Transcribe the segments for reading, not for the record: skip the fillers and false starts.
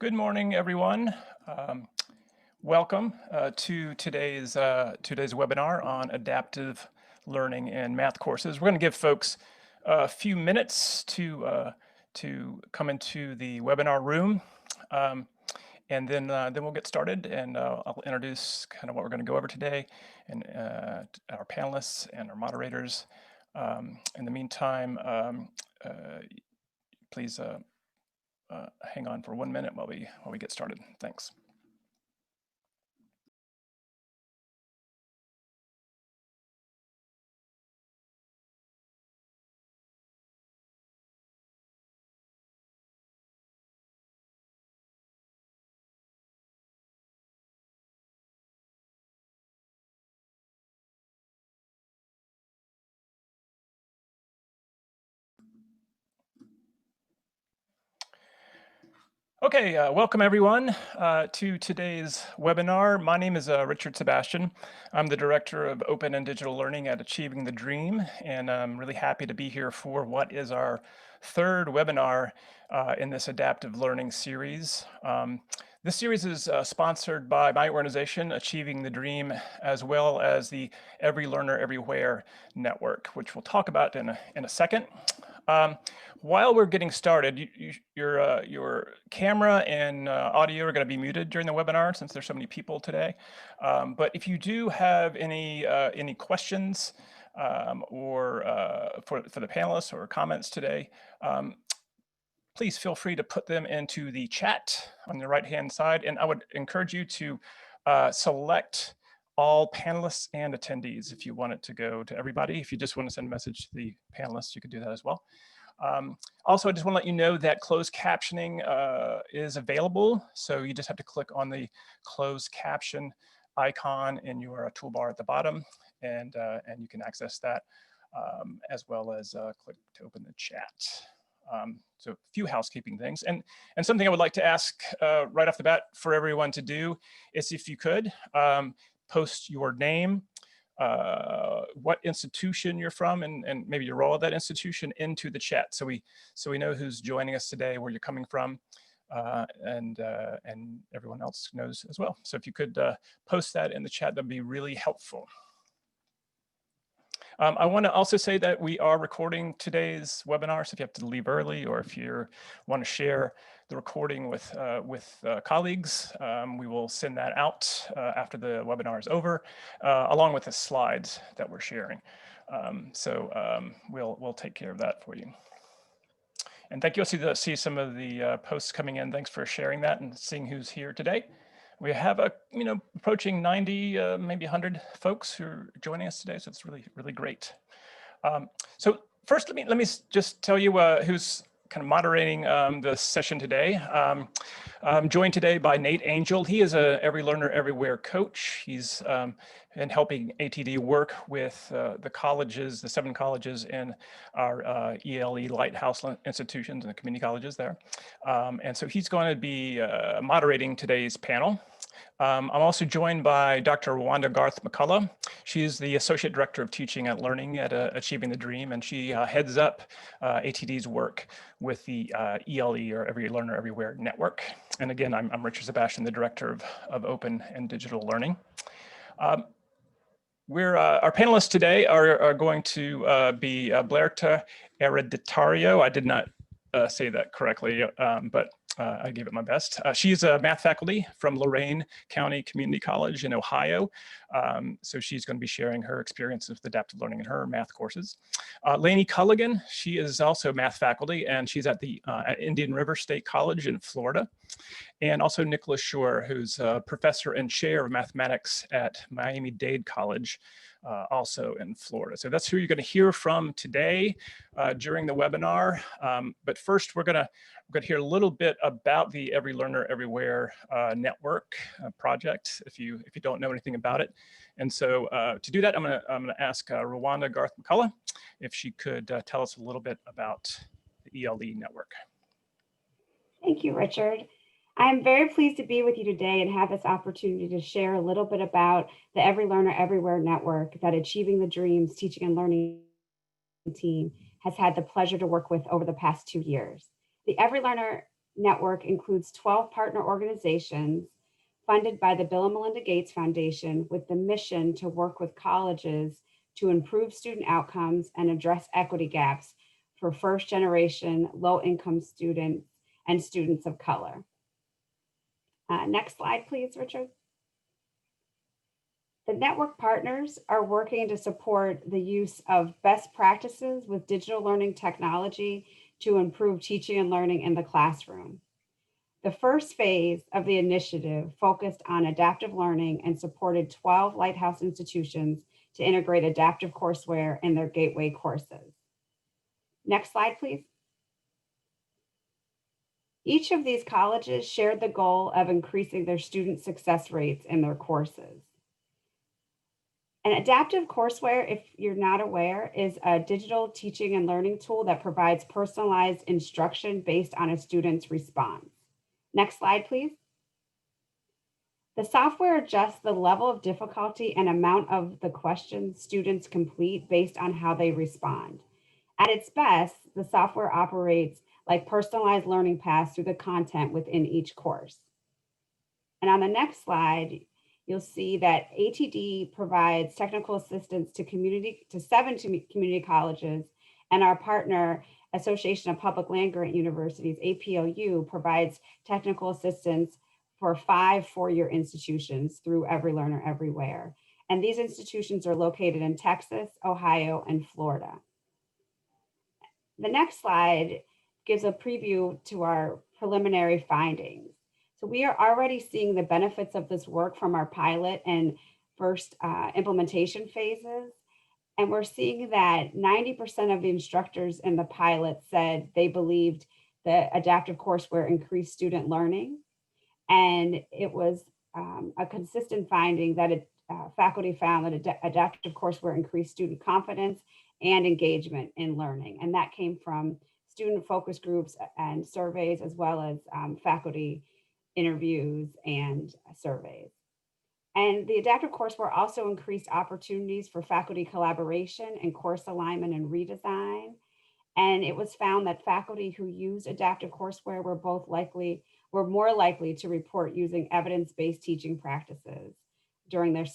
Good morning, everyone. Um, Welcome to today's webinar on adaptive learning in math courses. We're going to give folks a few minutes to come into the webinar room, um, and then we'll get started. And I'll introduce kind of what we're going to go over today, and our panelists and our moderators. In the meantime, please hang on for 1 minute while we get started. Thanks. Okay, welcome everyone to today's webinar. My name is Richard Sebastian. I'm the Director of Open and Digital Learning at Achieving the Dream, and I'm really happy to be here for what is our third webinar in this adaptive learning series. This series is sponsored by my organization, Achieving the Dream, as well as the Every Learner Everywhere network, which we'll talk about in a second. While we're getting started, your camera and audio are going to be muted during the webinar since there's so many people today. But if you do have any questions or for the panelists or comments today, please feel free to put them into the chat on the right-hand side. And I would encourage you to select all panelists and attendees if you want it to go to everybody. If you just want to send a message to the panelists, you could do that as well. Also, I just want to let you know that closed captioning is available. So you just have to click on the closed caption icon in your toolbar at the bottom, and you can access that as well as click to open the chat. So a few housekeeping things. And something I would like to ask right off the bat for everyone to do is, if you could, post your name, what institution you're from, and maybe your role at that institution into the chat, so we know who's joining us today, where you're coming from, and everyone else knows as well. So if you could post that in the chat, that'd be really helpful. I want to also say that we are recording today's webinar, so if you have to leave early or if you want to share the recording with colleagues, we will send that out after the webinar is over, along with the slides that we're sharing. We'll take care of that for you. And thank you. I'll see some of the posts coming in. Thanks for sharing that and seeing who's here today. We have approaching 90, maybe 100 folks who are joining us today, so it's really great. So first, let me just tell you who's kind of moderating the session today. I'm joined today by Nate Angel. He is a Every Learner Everywhere coach. He's been helping ATD work with the colleges, the 7 colleges in our ELE Lighthouse institutions and the community colleges there. And so he's going to be moderating today's panel. I'm also joined by Dr. Rwanda Garth McCullough. She is the Associate Director of Teaching and Learning at Achieving the Dream, and she heads up ATD's work with the ELE, or Every Learner Everywhere network. And again, I'm Richard Sebastian, the Director of Open and Digital Learning. Our panelists today are going to be Blerta Hereditario. I did not say that correctly, but I gave it my best. She's a math faculty from Lorain County Community College in Ohio. So she's going to be sharing her experience with adaptive learning in her math courses. Lainey Culligan, she is also math faculty, and she's at the Indian River State College in Florida. And also Nicholas Shore, who's a professor and chair of mathematics at Miami-Dade College, also in Florida. So that's who you're going to hear from today during the webinar. But first, we're going to hear a little bit about the Every Learner Everywhere network project, if you don't know anything about it. And so to do that, I'm going to ask Rwanda Garth McCullough if she could tell us a little bit about the ELE network. Thank you, Richard. I'm very pleased to be with you today and have this opportunity to share a little bit about the Every Learner Everywhere network that Achieving the Dreams Teaching and Learning team has had the pleasure to work with over the past 2 years. The Every Learner network includes 12 partner organizations funded by the Bill and Melinda Gates Foundation with the mission to work with colleges to improve student outcomes and address equity gaps for first generation low income students and students of color. Next slide, please, Richard. The network partners are working to support the use of best practices with digital learning technology to improve teaching and learning in the classroom. The first phase of the initiative focused on adaptive learning and supported 12 Lighthouse institutions to integrate adaptive courseware in their gateway courses. Next slide, please. Each of these colleges shared the goal of increasing their student success rates in their courses. An adaptive courseware, if you're not aware, is a digital teaching and learning tool that provides personalized instruction based on a student's response. Next slide, please. The software adjusts the level of difficulty and amount of the questions students complete based on how they respond. At its best, the software operates like personalized learning paths through the content within each course. And on the next slide, you'll see that ATD provides technical assistance to 7 community colleges, and our partner, Association of Public Land Grant Universities, APLU, provides technical assistance for 5 four-year institutions through Every Learner Everywhere. And these institutions are located in Texas, Ohio, and Florida. The next slide gives a preview to our preliminary findings. So we are already seeing the benefits of this work from our pilot and first implementation phases. And we're seeing that 90% of the instructors in the pilot said they believed that adaptive courseware increased student learning. And it was a consistent finding that faculty found that adaptive courseware increased student confidence and engagement in learning. And that came from student focus groups and surveys, as well as faculty interviews and surveys. And the adaptive courseware also increased opportunities for faculty collaboration and course alignment and redesign. And it was found that faculty who used adaptive courseware were more likely to report using evidence-based teaching practices during their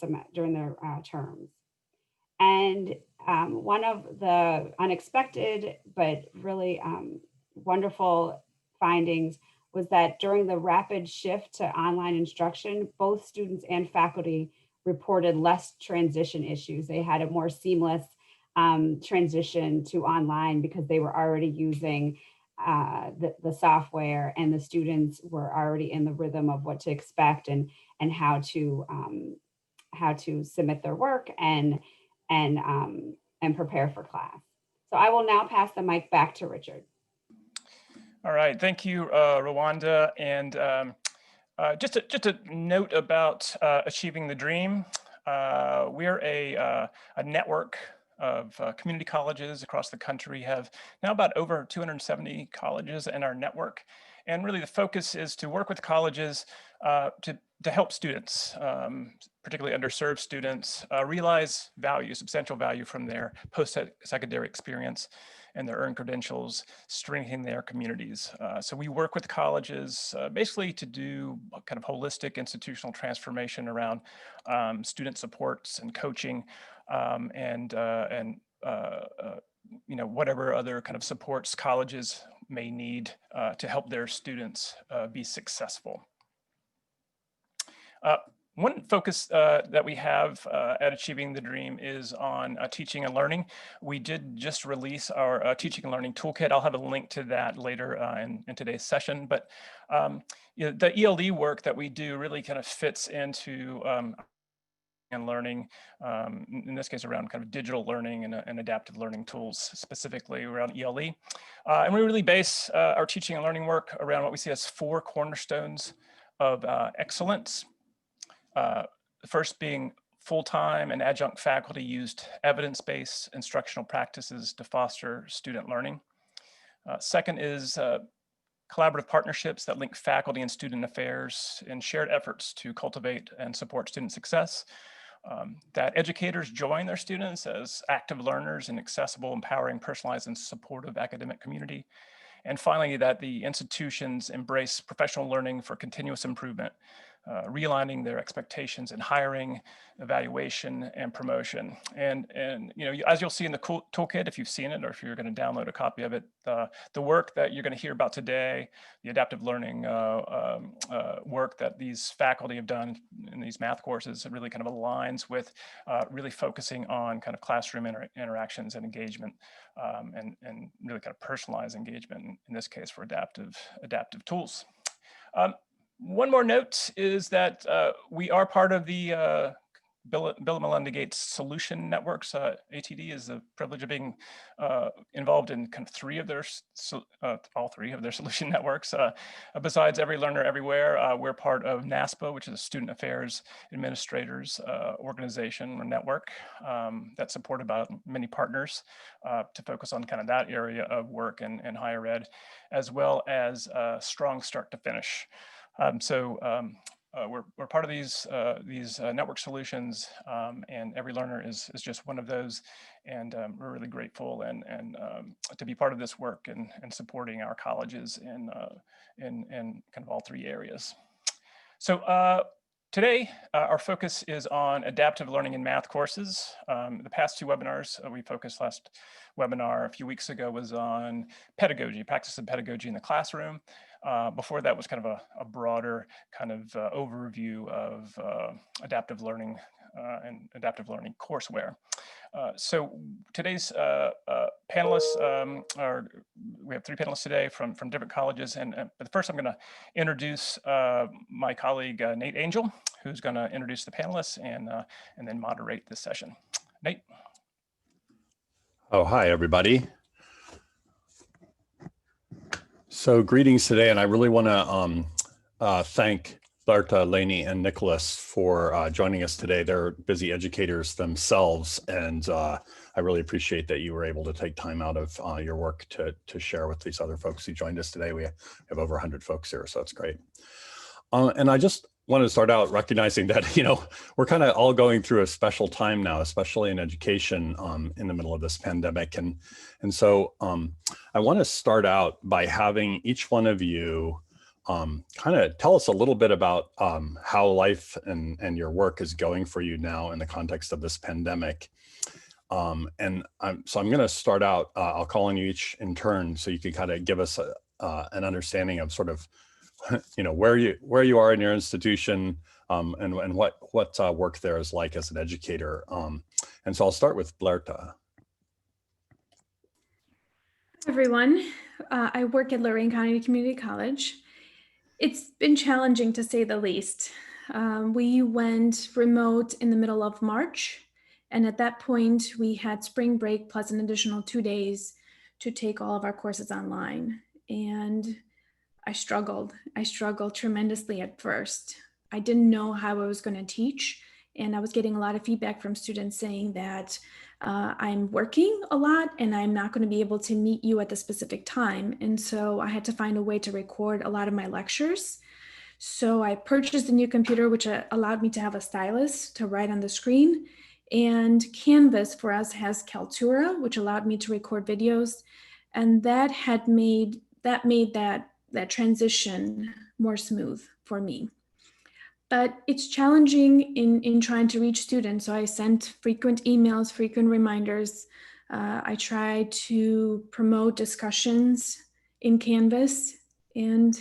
terms. And one of the unexpected but really wonderful findings was that during the rapid shift to online instruction, both students and faculty reported less transition issues. They had a more seamless transition to online because they were already using the software, and the students were already in the rhythm of what to expect and how to submit their work and prepare for class. So I will now pass the mic back to Richard. All right, thank you, Rwanda. And just a note about Achieving the Dream. We're a network of community colleges across the country. We have now about over 270 colleges in our network. And really the focus is to work with colleges to help students, particularly underserved students, realize value, substantial value from their post-secondary experience and their earned credentials, strengthening their communities. So we work with colleges basically to do a kind of holistic institutional transformation around student supports and coaching and whatever other kind of supports colleges may need to help their students be successful. One focus that we have at Achieving the Dream is on teaching and learning. We did just release our teaching and learning toolkit. I'll have a link to that later in today's session. But the ELD work that we do really kind of fits into and learning, in this case around kind of digital learning and adaptive learning tools, specifically around ELE. And we really base our teaching and learning work around what we see as 4 cornerstones of excellence. The first being full-time and adjunct faculty used evidence-based instructional practices to foster student learning. Second is collaborative partnerships that link faculty and student affairs in shared efforts to cultivate and support student success. That educators join their students as active learners in accessible, empowering, personalized, and supportive academic community. And finally, that the institutions embrace professional learning for continuous improvement, realigning their expectations in hiring, evaluation, and promotion. And as you'll see in the toolkit, if you've seen it or if you're going to download a copy of it, the work that you're going to hear about today, the adaptive learning work that these faculty have done in these math courses, it really kind of aligns with really focusing on kind of classroom interactions and engagement, and really kind of personalized engagement in this case for adaptive tools. One more note is that we are part of the Bill and Melinda Gates Solution Networks. ATD is the privilege of being involved in kind of all three of their solution networks. Besides Every Learner Everywhere, we're part of NASPA, which is a Student Affairs Administrators organization or network that's supported by many partners to focus on kind of that area of work and higher ed, as well as Strong Start to Finish. We're part of these network solutions, and Every Learner is just one of those, and we're really grateful and to be part of this work and supporting our colleges in kind of all three areas. So today our focus is on adaptive learning in math courses. The past two webinars we focused, last webinar a few weeks ago was on pedagogy, practice of pedagogy in the classroom. Before that was kind of a broader kind of overview of adaptive learning and adaptive learning courseware. So today's panelists we have three panelists today from different colleges. But first I'm going to introduce my colleague, Nate Angel, who's going to introduce the panelists and then moderate this session. Nate. Oh, hi, everybody. So greetings today, and I really want to thank Berta, Lainey, and Nicholas for joining us today. They're busy educators themselves, and I really appreciate that you were able to take time out of your work to share with these other folks who joined us today. We have over 100 folks here, so it's great. And I just wanted to start out recognizing that, we're kind of all going through a special time now, especially in education in the middle of this pandemic. And so I want to start out by having each one of you kind of tell us a little bit about how life and your work is going for you now in the context of this pandemic. So I'm going to start out, I'll call on you each in turn so you can kind of give us an understanding of sort of where you are in your institution and what work there is like as an educator. And so I'll start with Blerta. Hi, everyone. I work at Lorain County Community College. It's been challenging to say the least. We went remote in the middle of March. And at that point, we had spring break plus an additional 2 days to take all of our courses online. And I struggled tremendously at first. I didn't know how I was going to teach. And I was getting a lot of feedback from students saying that I'm working a lot and I'm not going to be able to meet you at the specific time. And so I had to find a way to record a lot of my lectures. So I purchased a new computer, which allowed me to have a stylus to write on the screen. And Canvas for us has Kaltura, which allowed me to record videos. And that made that transition more smooth for me. But it's challenging in trying to reach students. So I sent frequent emails, frequent reminders. I try to promote discussions in Canvas, and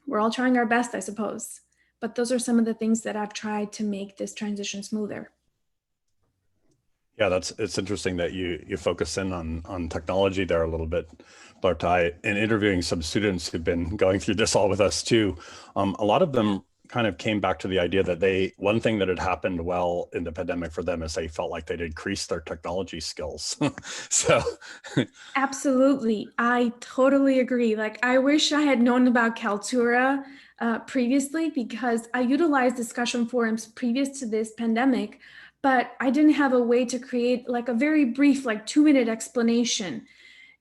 we're all trying our best, I suppose. But those are some of the things that I've tried to make this transition smoother. Yeah, it's interesting that you focus in on technology there a little bit. But in interviewing some students who've been going through this all with us too, a lot of them kind of came back to the idea that one thing that had happened well in the pandemic for them is they felt like they'd increased their technology skills. So absolutely, I totally agree. Like, I wish I had known about Kaltura previously, because I utilized discussion forums previous to this pandemic, but I didn't have a way to create like a very brief, like 2-minute explanation.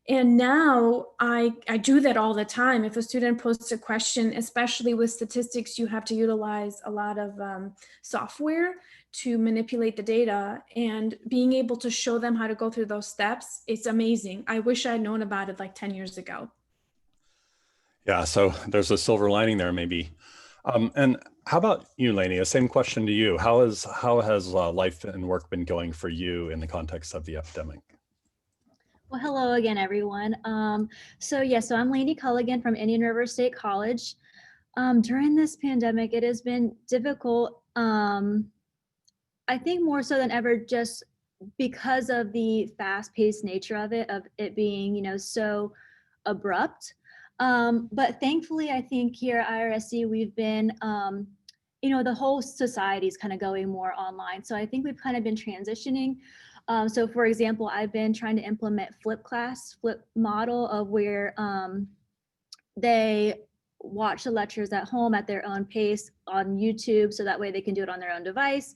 And now I do that all the time. If a student posts a question, especially with statistics, you have to utilize a lot of software to manipulate the data, and being able to show them how to go through those steps, it's amazing. I wish I'd known about it like 10 years ago. Yeah, so there's a silver lining there, maybe. And how about you, Lainey? The same question to you. How has life and work been going for you in the context of the epidemic? Well, hello again, everyone. So I'm Lainey Culligan from Indian River State College. During this pandemic, it has been difficult. I think more so than ever, just because of the fast-paced nature of it being, so abrupt. But thankfully, I think here at IRSC, we've been, the whole society is kind of going more online. So I think we've kind of been transitioning. So for example, I've been trying to implement flip model of where they watch the lectures at home at their own pace on YouTube. So that way they can do it on their own device.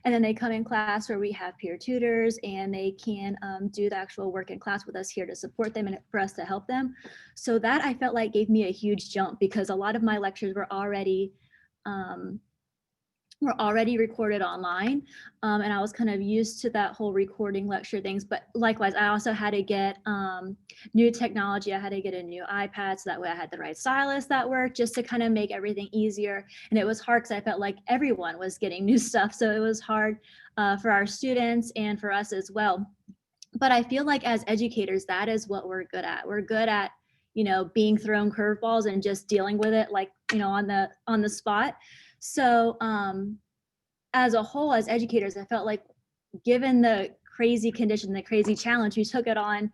And then they come in class where we have peer tutors and they can do the actual work in class with us here to support them and for us to help them. So that I felt like gave me a huge jump because a lot of my lectures were already recorded online. And I was kind of used to that whole recording lecture things, but likewise, I also had to get new technology. I had to get a new iPad so that way I had the right stylus that worked just to kind of make everything easier. And it was hard because I felt like everyone was getting new stuff. So it was hard for our students and for us as well. But I feel like as educators, that is what we're good at. We're good at, being thrown curveballs and just dealing with it like, on the spot. So as a whole, as educators, I felt like given the crazy condition, the crazy challenge, we took it on,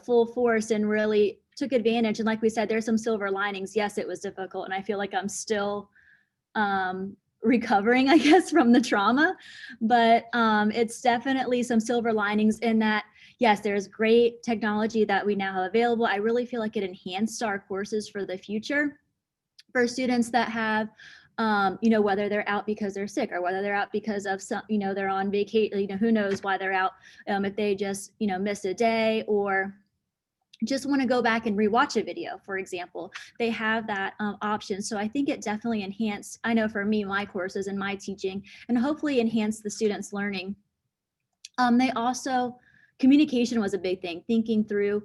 full force and really took advantage. And like we said, there's some silver linings. Yes, it was difficult. And I feel like I'm still recovering, I guess, from the trauma, but it's definitely some silver linings in that, yes, there's great technology that we now have available. I really feel like it enhanced our courses for the future for students that have whether they're out because they're sick or whether they're out because of some, they're on vacation, who knows why they're out, if they just, miss a day or just want to go back and rewatch a video, for example, they have that option. So I think it definitely enhanced, I know for me, my courses and my teaching, and hopefully enhance the students' learning. They also, communication was a big thing. Thinking through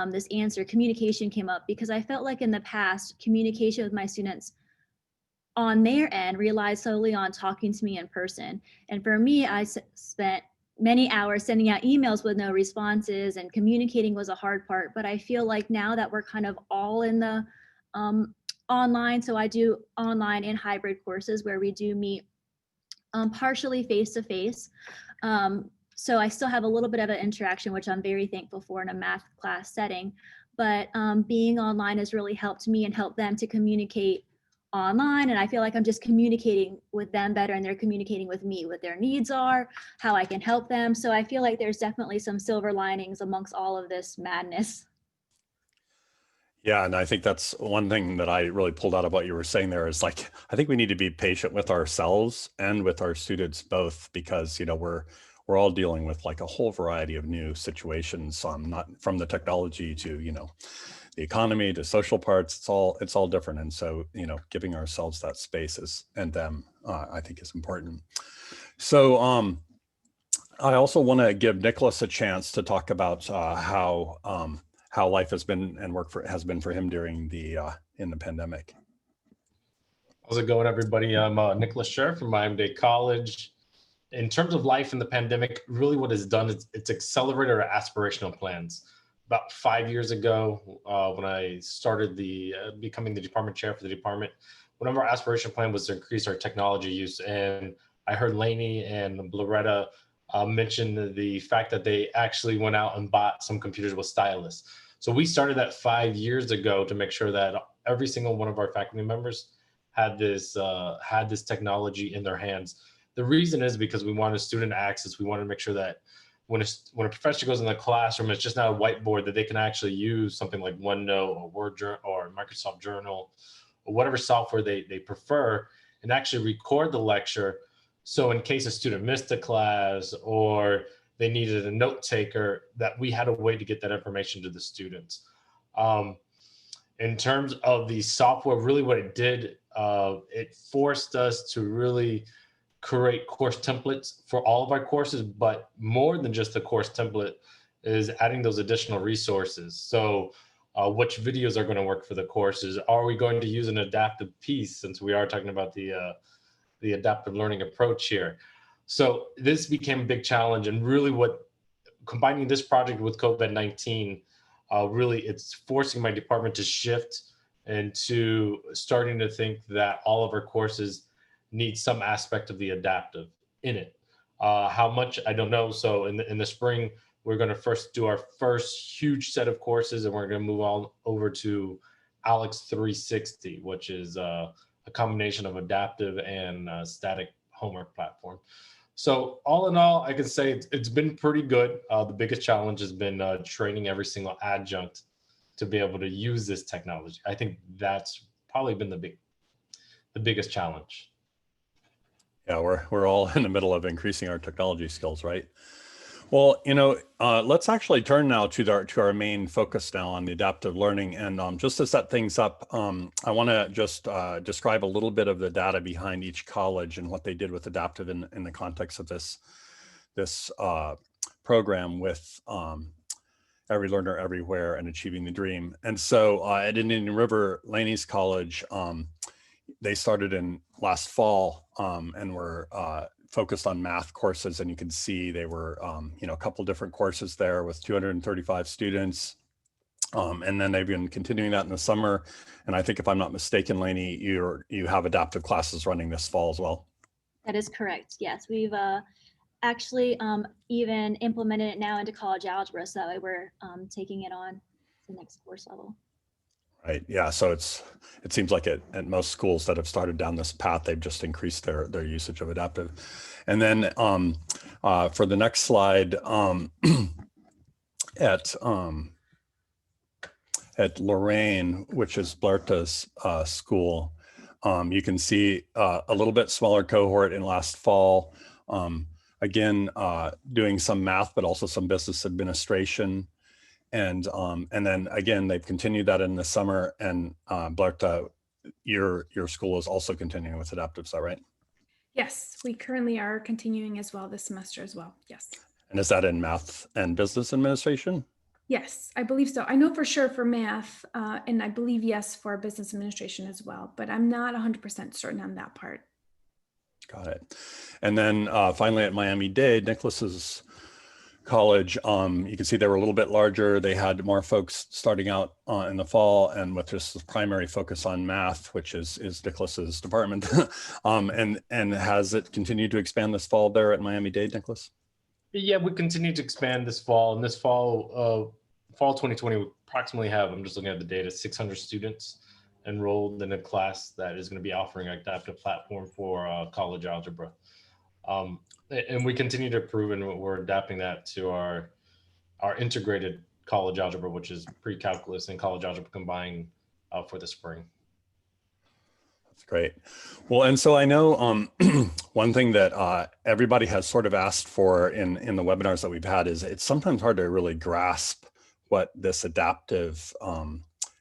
this answer, communication came up because I felt like in the past, communication with my students on their end relies solely on talking to me in person. And for me, I spent many hours sending out emails with no responses, and communicating was a hard part. But I feel like now that we're kind of all in the online, so I do online and hybrid courses where we do meet partially face-to-face. So I still have a little bit of an interaction, which I'm very thankful for in a math class setting. But being online has really helped me and helped them to communicate online, and I feel like I'm just communicating with them better and they're communicating with me what their needs are, how I can help them. So I feel like there's definitely some silver linings amongst all of this madness. Yeah, and I think that's one thing that I really pulled out of what you were saying there is like, I think we need to be patient with ourselves and with our students both, because, we're all dealing with like a whole variety of new situations, not from the technology to, the economy to social parts, it's all different. And so, giving ourselves that space and them, I think is important. So I also want to give Nicholas a chance to talk about how life has been and has been for him during in the pandemic. How's it going, everybody? I'm Nicholas Scher from Miami-Dade College. In terms of life in the pandemic, really what it's done is it's accelerated our aspirational plans. About 5 years ago, when I started becoming the department chair for the department, one of our aspiration plan was to increase our technology use. And I heard Lainey and Loretta mention the fact that they actually went out and bought some computers with stylus. So we started that 5 years ago to make sure that every single one of our faculty members had this technology in their hands. The reason is because we wanted student access. We wanted to make sure that when a professor goes in the classroom, it's just not a whiteboard, that they can actually use something like OneNote or Word or Microsoft Journal or whatever software they prefer, and actually record the lecture. So in case a student missed a class or they needed a note taker, that we had a way to get that information to the students. In terms of the software, really what it did, it forced us to really create course templates for all of our courses, but more than just the course template is adding those additional resources. So which videos are going to work for the courses. Are we going to use an adaptive piece, since we are talking about the adaptive learning approach here? So this became a big challenge, and really what combining this project with COVID-19, really it's forcing my department to shift into starting to think that all of our courses need some aspect of the adaptive in it. How much, I don't know. So in the spring, we're going to first do our first huge set of courses, and we're going to move on over to ALEKS 360, which is a combination of adaptive and static homework platform. So all in all, I can say it's been pretty good. The biggest challenge has been training every single adjunct to be able to use this technology. I think that's probably been the biggest challenge. Yeah, we're all in the middle of increasing our technology skills, right? Well, let's actually turn now to our main focus now on the adaptive learning. And just to set things up, I want to just describe a little bit of the data behind each college and what they did with adaptive in the context of this program with Every Learner Everywhere and Achieving the Dream. And so at Indian River Laney's College, they started in last fall and were focused on math courses, and you can see they were a couple different courses there with 235 students, and then they've been continuing that in the summer. And I think, if I'm not mistaken, Laney, you have adaptive classes running this fall as well. That is correct. Yes, we've actually even implemented it now into college algebra, so that way we're taking it on to the next course level. Right. Yeah. So it seems like at most schools that have started down this path, they've just increased their usage of adaptive. And then for the next slide, at Lorraine, which is Blerta's school, you can see a little bit smaller cohort in last fall. Again, doing some math, but also some business administration. And then again, they've continued that in the summer. And Blerta, your school is also continuing with adaptive, is that right? Yes, we currently are continuing as well this semester as well. Yes. And is that in math and business administration? Yes, I believe so. I know for sure for math, and I believe yes for business administration as well, but I'm not 100% certain on that part. Got it. And then finally at Miami-Dade, Nicholas's college, you can see they were a little bit larger. They had more folks starting out in the fall, and with just the primary focus on math, which is Nicholas's department. And has it continued to expand this fall there at Miami-Dade, Nicholas? Yeah, we continue to expand this fall. And this fall, fall 2020, we approximately have, I'm just looking at the data, 600 students enrolled in a class that is going to be offering an adaptive platform for college algebra. And we continue to improve, and we're adapting that to our integrated college algebra, which is pre-calculus and college algebra combined for the spring. That's great. Well, and so I know one thing that everybody has sort of asked for in the webinars that we've had is it's sometimes hard to really grasp what this adaptive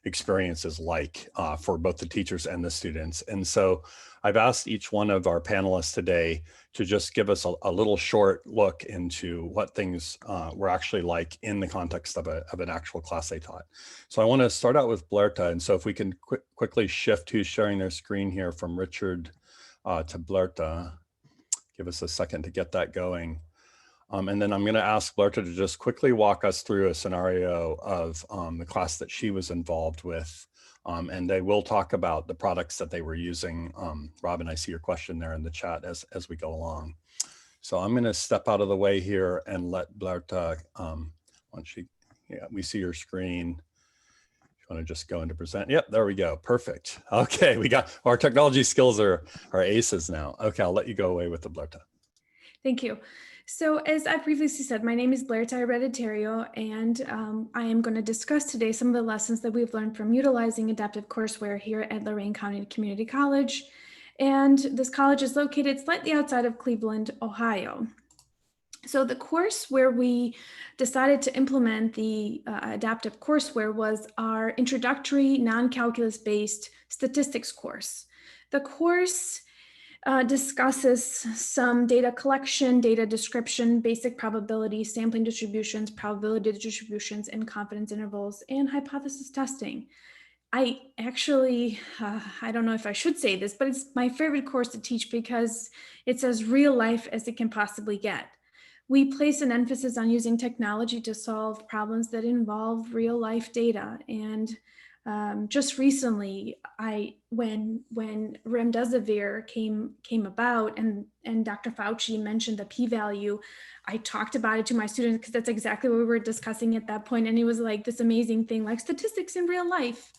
experience is like for both the teachers and the students. And so I've asked each one of our panelists today to just give us a little short look into what things were actually like in the context of an actual class they taught. So I want to start out with Blerta. And so if we can quickly shift who's sharing their screen here from Richard to Blerta, give us a second to get that going. And then I'm going to ask Blerta to just quickly walk us through a scenario of the class that she was involved with. And they will talk about the products that they were using. Robin, I see your question there in the chat as we go along. So I'm going to step out of the way here and let Blerta, we see your screen. You want to just go into present? Yep, there we go. Perfect. Okay, we got our technology skills are aces now. Okay, I'll let you go away with the Blerta. Thank you. So as I previously said, my name is Blerta Hereditario, and I am going to discuss today some of the lessons that we've learned from utilizing adaptive courseware here at Lorain County Community College. And this college is located slightly outside of Cleveland, Ohio. So the course where we decided to implement the adaptive courseware was our introductory non-calculus based statistics course. The course discusses some data collection, data description, basic probability, sampling distributions, probability distributions, and confidence intervals, and hypothesis testing. I actually, I don't know if I should say this, but it's my favorite course to teach because it's as real life as it can possibly get. We place an emphasis on using technology to solve problems that involve real life data. And just recently, when remdesivir came about and Dr. Fauci mentioned the p-value, I talked about it to my students because that's exactly what we were discussing at that point. And it was like this amazing thing, like statistics in real life.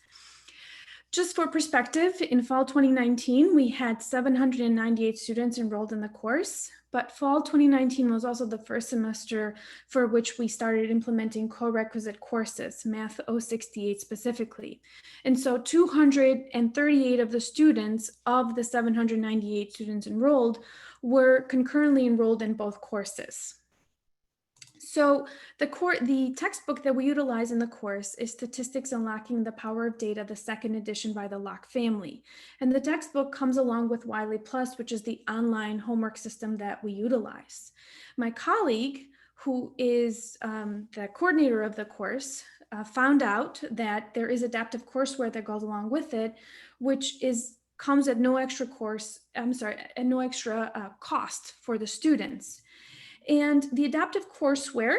Just for perspective, in fall 2019, we had 798 students enrolled in the course, but fall 2019 was also the first semester for which we started implementing co-requisite courses, Math 068 specifically. And so 238 of the students of the 798 students enrolled were concurrently enrolled in both courses. So the textbook that we utilize in the course is Statistics Unlocking the Power of Data, the second edition by the Locke family. And the textbook comes along with Wiley Plus, which is the online homework system that we utilize. My colleague, who is the coordinator of the course, found out that there is adaptive courseware that goes along with it, which comes at no extra cost for the students. And the adaptive courseware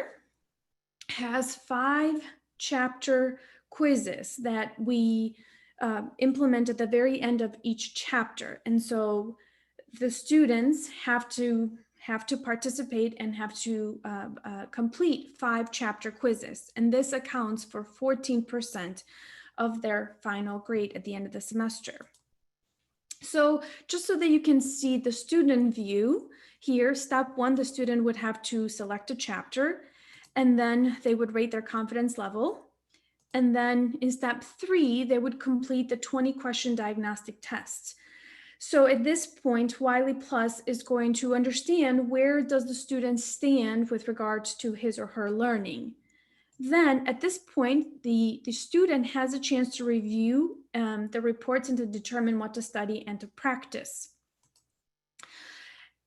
has 5 chapter quizzes that we implement at the very end of each chapter. And so the students have to participate and have to complete 5 chapter quizzes. And this accounts for 14% of their final grade at the end of the semester. So just so that you can see the student view, here, step 1, the student would have to select a chapter, and then they would rate their confidence level. And then in step 3, they would complete the 20-question diagnostic test. So at this point, Wiley Plus is going to understand where does the student stand with regards to his or her learning. Then at this point, the student has a chance to review the reports and to determine what to study and to practice.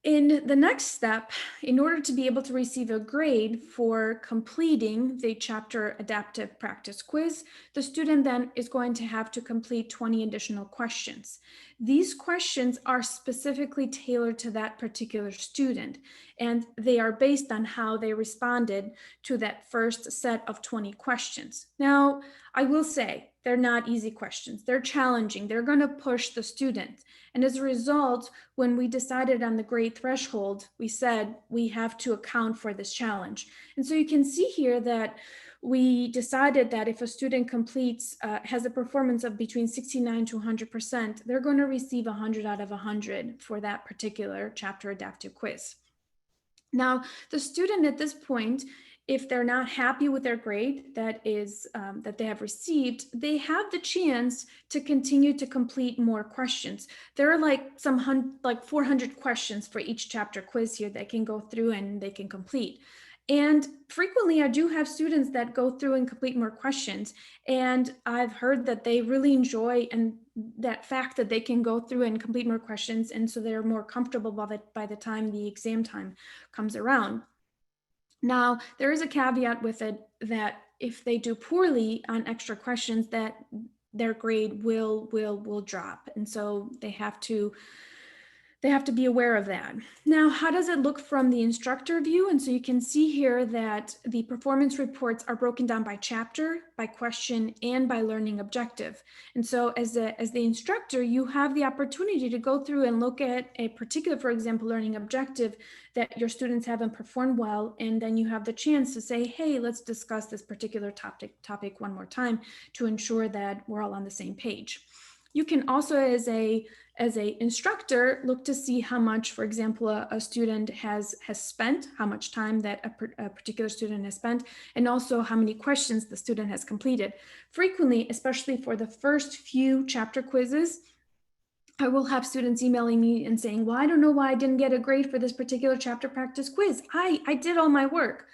In the next step, in order to be able to receive a grade for completing the chapter adaptive practice quiz, the student then is going to have to complete 20 additional questions. These questions are specifically tailored to that particular student, and they are based on how they responded to that first set of 20 questions. Now, I will say, they're not easy questions. They're challenging. They're going to push the student. And as a result, when we decided on the grade threshold, we said we have to account for this challenge. And so you can see here that we decided that if a student completes, has a performance of between 69 to 100%, they're going to receive 100 out of 100 for that particular chapter adaptive quiz. Now, the student at this point, if they're not happy with their grade that they have received, they have the chance to continue to complete more questions. There are like 400 questions for each chapter quiz here that can go through and they can complete. And frequently I do have students that go through and complete more questions. And I've heard that they really enjoy and that fact that they can go through and complete more questions. And so they're more comfortable by the time the exam time comes around. Now, there is a caveat with it that if they do poorly on extra questions, that their grade will drop. And so they have to be aware of that. Now, how does it look from the instructor view? And so you can see here that the performance reports are broken down by chapter, by question, and by learning objective. And so as the instructor, you have the opportunity to go through and look at a particular, for example, learning objective that your students haven't performed well. And then you have the chance to say, hey, let's discuss this particular topic one more time to ensure that we're all on the same page. You can also, as a instructor, look to see how much, for example, a student has spent, how much time that a particular student has spent, and also how many questions the student has completed. Frequently, especially for the first few chapter quizzes, I will have students emailing me and saying, well, I don't know why I didn't get a grade for this particular chapter practice quiz. I did all my work.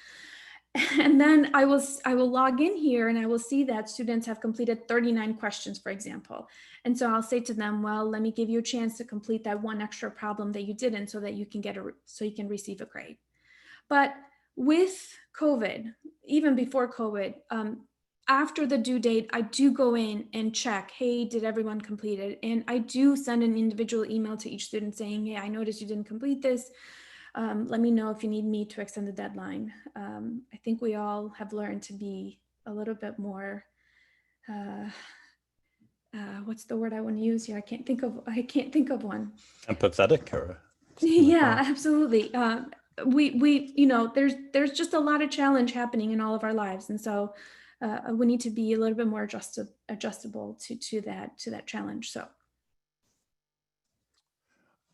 And then I will log in here and I will see that students have completed 39 questions, for example. And so I'll say to them, well, let me give you a chance to complete that one extra problem that you didn't so that you can so you can receive a grade. But with COVID, even before COVID, after the due date, I do go in and check, hey, did everyone complete it? And I do send an individual email to each student saying, hey, I noticed you didn't complete this. Let me know if you need me to extend the deadline. I think we all have learned to be a little bit more, what's the word I want to use here? I can't think of one. Empathetic or? Yeah, absolutely. We there's just a lot of challenge happening in all of our lives, and so we need to be a little bit more adjustable to that challenge. So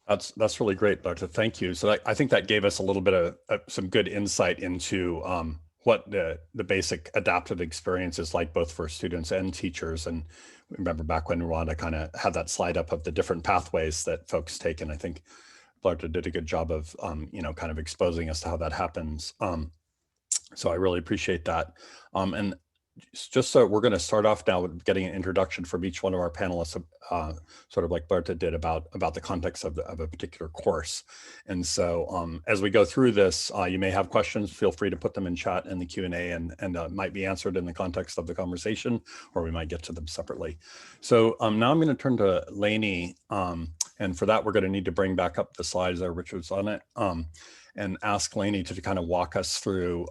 That's really great, Dr. Thank you. So I think that gave us a little bit of some good insight into what the basic adaptive experience is like, both for students and teachers. And remember back when Rwanda kind of had that slide up of the different pathways that folks take, and I think Blarta did a good job of kind of exposing us to how that happens. So I really appreciate that. And just so we're going to start off now with getting an introduction from each one of our panelists, sort of like Blarta did about the context of a particular course. And so as we go through this, you may have questions. Feel free to put them in chat in the Q&A, and might be answered in the context of the conversation, or we might get to them separately. So now I'm going to turn to Lainey. And for that, we're going to need to bring back up the slides there, which was on it. And ask Lainey to kind of walk us through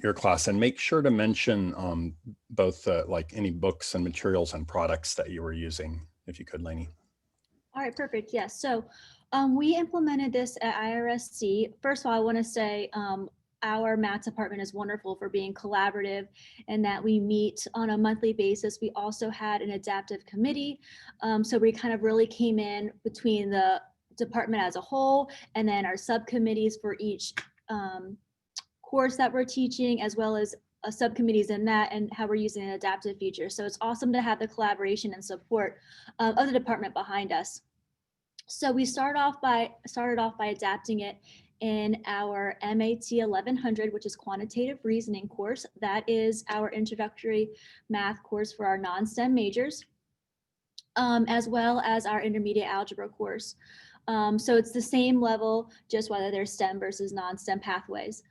your class, and make sure to mention both like any books and materials and products that you were using, if you could, Lainey. All right, perfect. Yes. So we implemented this at IRSC. First of all, I want to say our math department is wonderful for being collaborative, and that we meet on a monthly basis. We also had an adaptive committee. So we kind of really came in between the department as a whole, and then our subcommittees for each course that we're teaching, as well as subcommittees in that, and how we're using an adaptive feature. So it's awesome to have the collaboration and support of the department behind us. So we started off by adapting it in our MAT 1100, which is quantitative reasoning course. That is our introductory math course for our non-STEM majors, as well as our intermediate algebra course. So it's the same level, just whether they're STEM versus non-STEM pathways.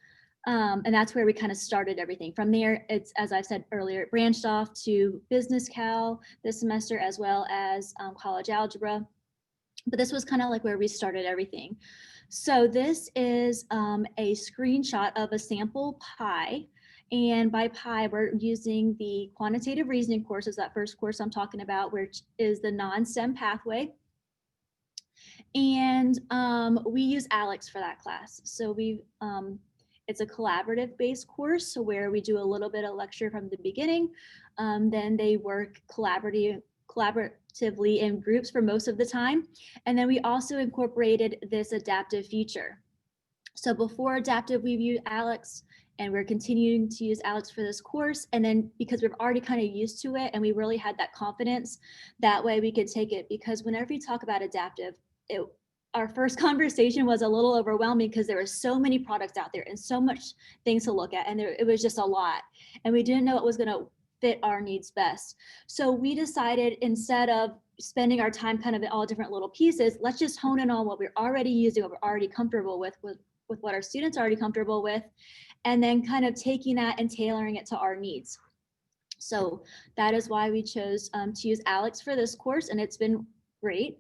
And that's where we kind of started everything. From there, it's, as I said earlier, it branched off to Business Cal this semester, as well as college algebra. But this was kind of like where we started everything. So this is a screenshot of a sample pie. And by pie, we're using the quantitative reasoning courses, that first course I'm talking about, which is the non-STEM pathway. And we use ALEKS for that class. So it's a collaborative based course, so where we do a little bit of lecture from the beginning. Then they work collaboratively in groups for most of the time. And then we also incorporated this adaptive feature. So before adaptive, we've used ALEKS, and we're continuing to use ALEKS for this course. And then because we're already kind of used to it, and we really had that confidence, that way we could take it. Because whenever you talk about adaptive, our first conversation was a little overwhelming, because there were so many products out there and so much things to look at, and it was just a lot, and we didn't know what was going to fit our needs best. So we decided, instead of spending our time kind of in all different little pieces, let's just hone in on what we're already using, what we're already comfortable with what our students are already comfortable with, and then kind of taking that and tailoring it to our needs. So that is why we chose to use ALEKS for this course, and it's been great.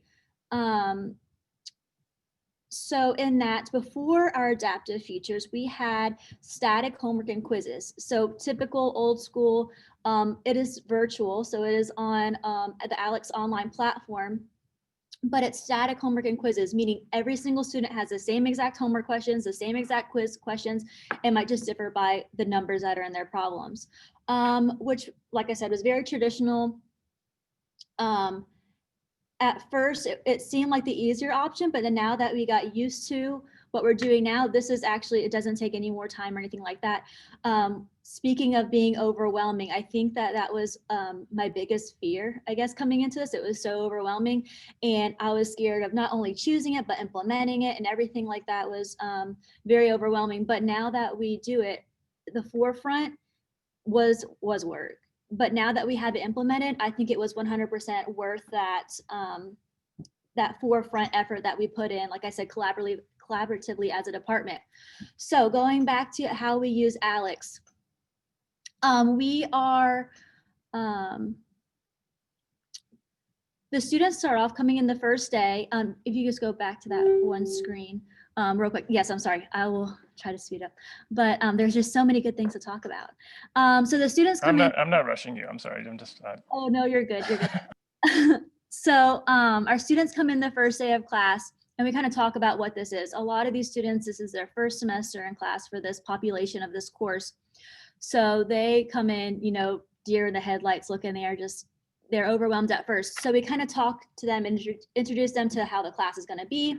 So in that, before our adaptive features, we had static homework and quizzes. So typical old school, it is virtual. So it is on the ALEKS online platform, but it's static homework and quizzes, meaning every single student has the same exact homework questions, the same exact quiz questions. It might just differ by the numbers that are in their problems, which, like I said, was very traditional. At first, it seemed like the easier option, but then now that we got used to what we're doing now, this is actually, it doesn't take any more time or anything like that. Speaking of being overwhelming, I think that was my biggest fear, I guess, coming into this. It was so overwhelming, and I was scared of not only choosing it, but implementing it, and everything like that was very overwhelming. But now that we do it, the forefront was work. But now that we have it implemented, I think it was 100% worth that that forefront effort that we put in, like I said, collaboratively as a department. So going back to how we use ALEKS, we are, the students start off coming in the first day. If you just go back to that one screen real quick. Yes, I'm sorry. I will try to speed up, but there's just so many good things to talk about. So the students come in. I'm not rushing you. I'm sorry. I'm just. Oh, no, you're good. You're good. So our students come in the first day of class and we kind of talk about what this is. A lot of these students, this is their first semester in class for this population of this course. So they come in, you know, deer in the headlights looking, they're overwhelmed at first. So we kind of talk to them and introduce them to how the class is going to be.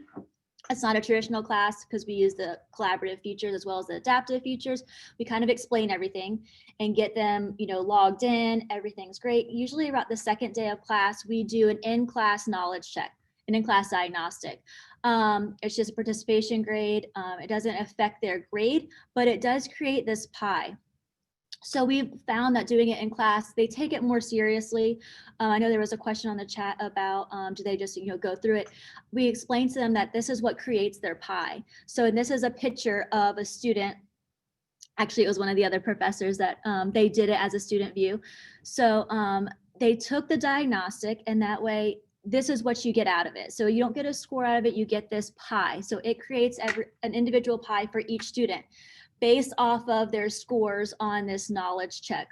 It's not a traditional class because we use the collaborative features as well as the adaptive features. We kind of explain everything and get them, you know, logged in. Everything's great. Usually about the second day of class, we do an in-class knowledge check, an in-class diagnostic. It's just a participation grade. It doesn't affect their grade, but it does create this pie. So we've found that doing it in class, they take it more seriously. I know there was a question on the chat about, do they just, you know, go through it? We explained to them that this is what creates their pie. So, and this is a picture of a student. Actually, it was one of the other professors that they did it as a student view. So they took the diagnostic and that way, this is what you get out of it. So you don't get a score out of it, you get this pie. So it creates an individual pie for each student, based off of their scores on this knowledge check.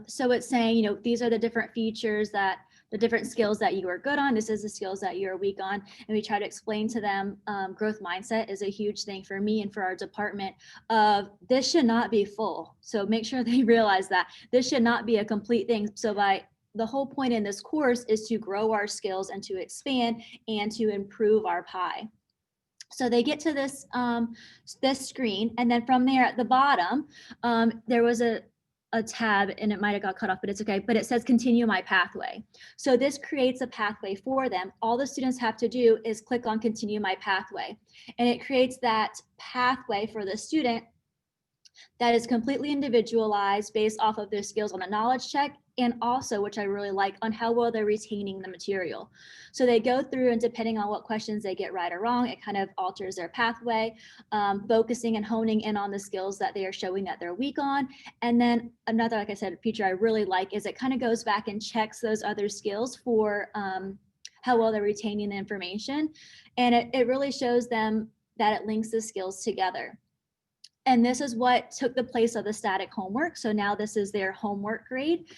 So it's saying, you know, these are the different features that, the different skills that you are good on. This is the skills that you're weak on. And we try to explain to them, growth mindset is a huge thing for me and for our department of this should not be full. So make sure they realize that this should not be a complete thing. So the whole point in this course is to grow our skills and to expand and to improve our pie. So they get to this this screen, and then from there at the bottom, there was a tab, and it might have got cut off, but it's okay. But it says continue my pathway. So this creates a pathway for them. All the students have to do is click on continue my pathway, and it creates that pathway for the student that is completely individualized based off of their skills on a knowledge check, and also, which I really like, on how well they're retaining the material. So they go through, and depending on what questions they get right or wrong, it kind of alters their pathway, focusing and honing in on the skills that they are showing that they're weak on. And then another, like I said, feature I really like is it kind of goes back and checks those other skills for how well they're retaining the information. And it really shows them that it links the skills together. And this is what took the place of the static homework. So now this is their homework grade.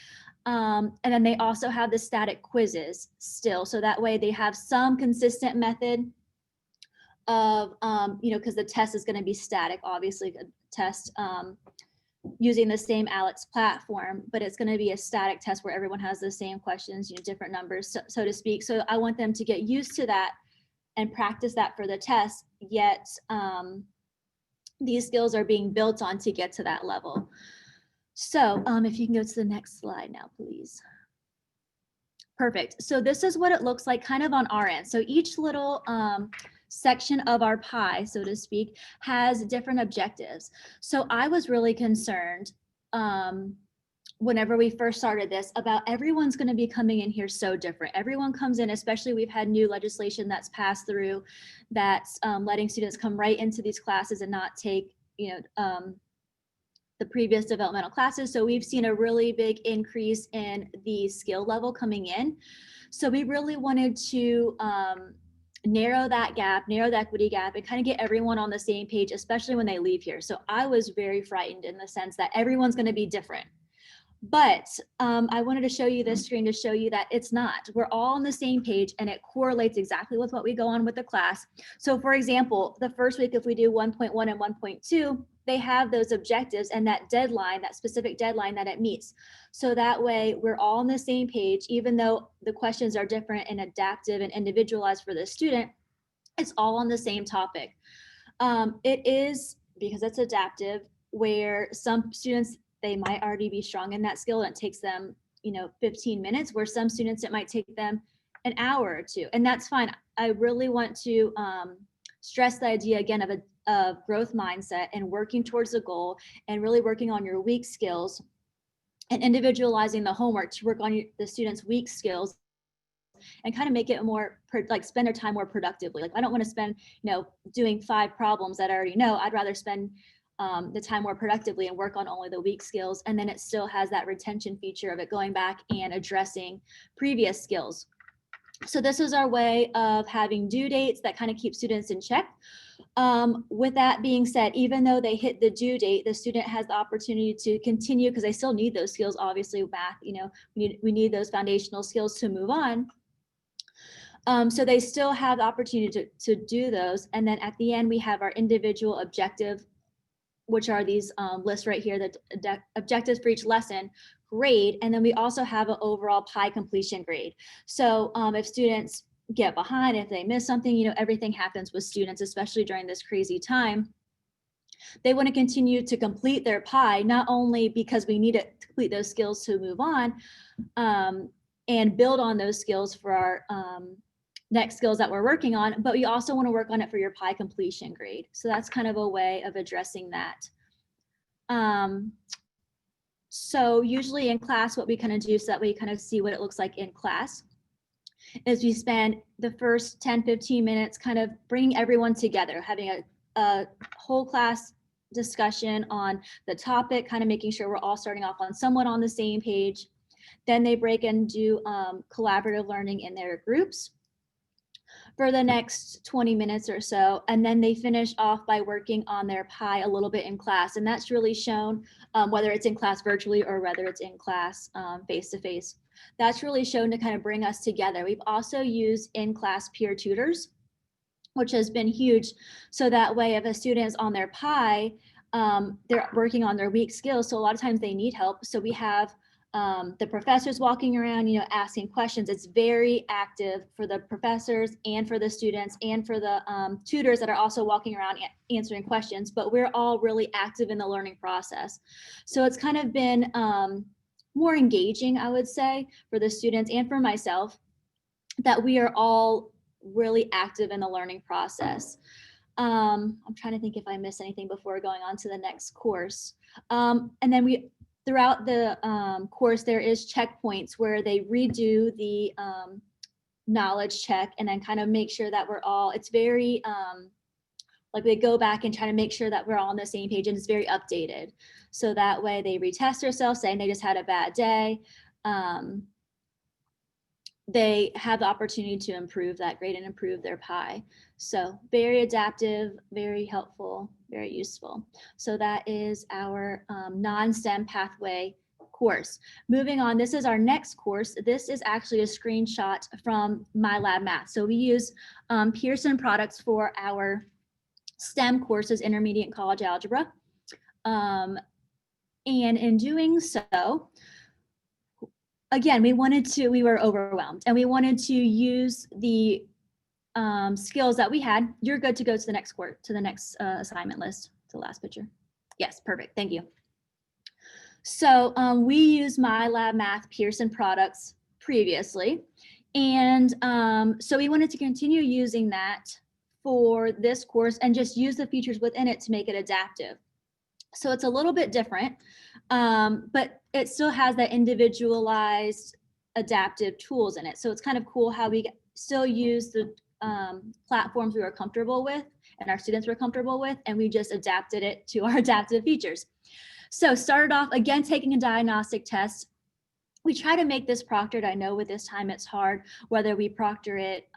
And then they also have the static quizzes still. So that way they have some consistent method of, you know, because the test is going to be static, obviously a test using the same ALEKS platform, but it's going to be a static test where everyone has the same questions, you know, different numbers, so to speak. So I want them to get used to that and practice that for the test, yet these skills are being built on to get to that level. So if you can go to the next slide now, please. Perfect. So this is what it looks like kind of on our end. So each little section of our pie, so to speak, has different objectives. So I was really concerned whenever we first started this about everyone's going to be coming in here so different. Everyone comes in, especially we've had new legislation that's passed through that's letting students come right into these classes and not take, you know, the previous developmental classes. So we've seen a really big increase in the skill level coming in. So we really wanted to narrow that gap, narrow the equity gap, and kind of get everyone on the same page, especially when they leave here. So I was very frightened in the sense that everyone's going to be different. But I wanted to show you this screen to show you that it's not. We're all on the same page and it correlates exactly with what we go on with the class. So for example, the first week, if we do 1.1 and 1.2, they have those objectives and that deadline, that specific deadline that it meets. So that way we're all on the same page, even though the questions are different and adaptive and individualized for the student, it's all on the same topic. It is, because it's adaptive, where some students, they might already be strong in that skill and it takes them, you know, 15 minutes, where some students, it might take them an hour or two, and that's fine. I really want to stress the idea again of of growth mindset and working towards the goal and really working on your weak skills and individualizing the homework to work on the students' weak skills and kind of make it more like spend their time more productively. Like I don't want to spend, doing 5 problems that I already know. I'd rather spend the time more productively and work on only the weak skills. And then it still has that retention feature of it going back and addressing previous skills. So this is our way of having due dates that kind of keep students in check. With that being said, even though they hit the due date, the student has the opportunity to continue because they still need those skills. Obviously, math, we need those foundational skills to move on. So they still have the opportunity to do those. And then at the end, we have our individual objective, which are these lists right here, the objectives for each lesson, grade. And then we also have an overall PI completion grade. So if students get behind, if they miss something, everything happens with students, especially during this crazy time. They want to continue to complete their PI, not only because we need to complete those skills to move on and build on those skills for our next skills that we're working on, but we also want to work on it for your PI completion grade. So that's kind of a way of addressing that. So usually in class, what we kind of do so that we kind of see what it looks like in class is we spend the first 10-15 minutes kind of bringing everyone together, having a whole class discussion on the topic, kind of making sure we're all starting off on somewhat on the same page. Then they break and do collaborative learning in their groups for the next 20 minutes or so. And then they finish off by working on their PI a little bit in class. And that's really shown whether it's in class virtually or whether it's in class face-to-face. That's really shown to kind of bring us together. We've also used in-class peer tutors, which has been huge. So that way, if a student is on their PI, they're working on their weak skills. So a lot of times they need help. So we have the professors walking around, asking questions. It's very active for the professors and for the students and for the tutors that are also walking around answering questions, but we're all really active in the learning process. So it's kind of been more engaging, I would say, for the students and for myself, that we are all really active in the learning process. I'm trying to think if I missed anything before going on to the next course. And then throughout the course, there is checkpoints where they redo the knowledge check and then kind of make sure that we're all, it's very, like they go back and try to make sure that we're all on the same page and it's very updated. So that way they retest themselves saying they just had a bad day. They have the opportunity to improve that grade and improve their PI. So very adaptive, very helpful, very useful. So that is our non-STEM pathway course. Moving on, this is our next course. This is actually a screenshot from MyLab Math. So we use Pearson products for our STEM courses, intermediate and college algebra. And in doing so, again, we were overwhelmed and we wanted to use the skills that we had. You're good to go to the next assignment list, to the last picture. Yes, perfect, thank you. So we used MyLab Math Pearson products previously. And so we wanted to continue using that for this course and just use the features within it to make it adaptive. So it's a little bit different, but it still has that individualized adaptive tools in it. So it's kind of cool how we still use the platforms we were comfortable with and our students were comfortable with, and we just adapted it to our adaptive features. So started off again, taking a diagnostic test. We try to make this proctored. I know with this time it's hard, whether we proctor it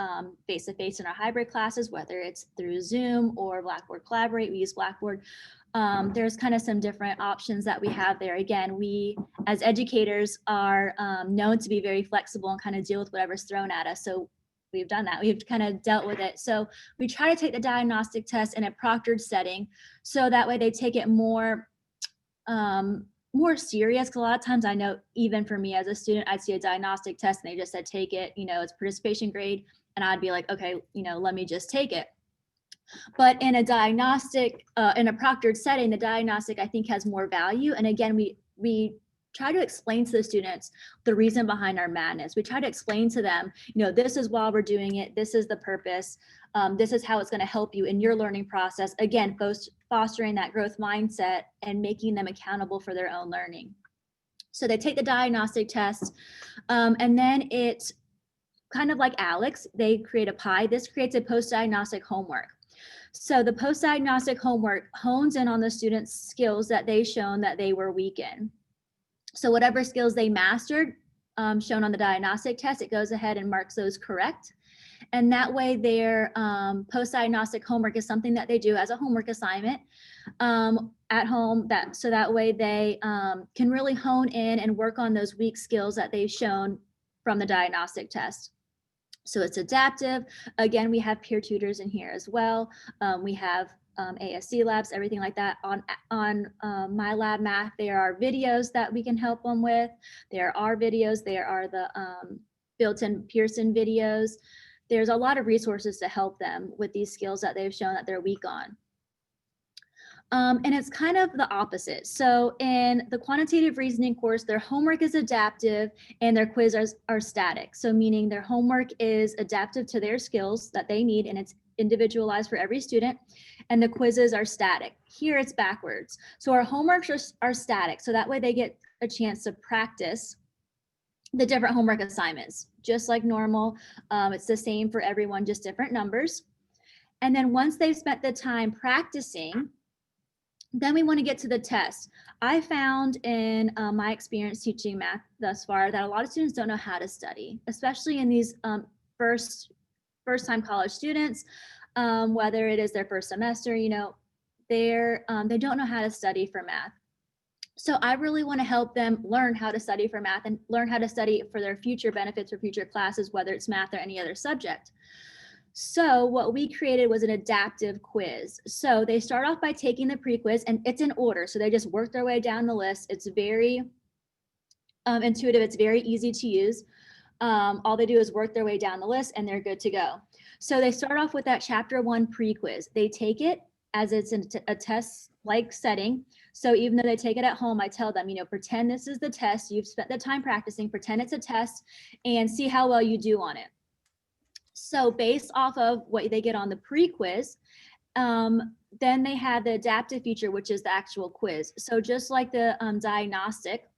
face-to-face in our hybrid classes, whether it's through Zoom or Blackboard Collaborate, we use Blackboard. There's kind of some different options that we have there. Again, we as educators are known to be very flexible and kind of deal with whatever's thrown at us. So we've done that. We've kind of dealt with it. So we try to take the diagnostic test in a proctored setting, so that way they take it more serious. Because a lot of times I know, even for me as a student, I'd see a diagnostic test and they just said, take it, it's participation grade. And I'd be like, okay, let me just take it. But in a diagnostic, in a proctored setting, the diagnostic I think has more value. And again, we try to explain to the students the reason behind our madness. We try to explain to them, this is why we're doing it. This is the purpose. This is how it's going to help you in your learning process. Again, fostering that growth mindset and making them accountable for their own learning. So they take the diagnostic test, and then it's kind of like Alex, they create a pie. This creates a post-diagnostic homework. So the post-diagnostic homework hones in on the students' skills that they've shown that they were weak in. So whatever skills they mastered, shown on the diagnostic test, it goes ahead and marks those correct. And that way their post-diagnostic homework is something that they do as a homework assignment at home, so that way they can really hone in and work on those weak skills that they've shown from the diagnostic test. So it's adaptive. Again, we have peer tutors in here as well. We have ASC labs, everything like that. On My Lab Math, there are videos that we can help them with. There are videos, there are the built-in Pearson videos. There's a lot of resources to help them with these skills that they've shown that they're weak on. And it's kind of the opposite. So in the quantitative reasoning course, their homework is adaptive and their quizzes are static. So meaning their homework is adaptive to their skills that they need, and it's individualized for every student, and the quizzes are static. Here it's backwards. So our homeworks are static. So that way they get a chance to practice the different homework assignments, just like normal. It's the same for everyone, just different numbers. And then once they've spent the time practicing, then we want to get to the test. I found in my experience teaching math thus far that a lot of students don't know how to study, especially in these first-time college students, whether it is their first semester, they don't know how to study for math. So I really want to help them learn how to study for math and learn how to study for their future benefits or future classes, whether it's math or any other subject. So what we created was an adaptive quiz. So they start off by taking the pre-quiz, and it's in order. So they just work their way down the list. It's very intuitive. It's very easy to use. All they do is work their way down the list and they're good to go. So they start off with that chapter 1 pre-quiz. They take it as it's a test-like setting. So even though they take it at home, I tell them, pretend this is the test. You've spent the time practicing, pretend it's a test, and see how well you do on it. So based off of what they get on the pre-quiz, then they have the adaptive feature, which is the actual quiz. So just like the diagnostic,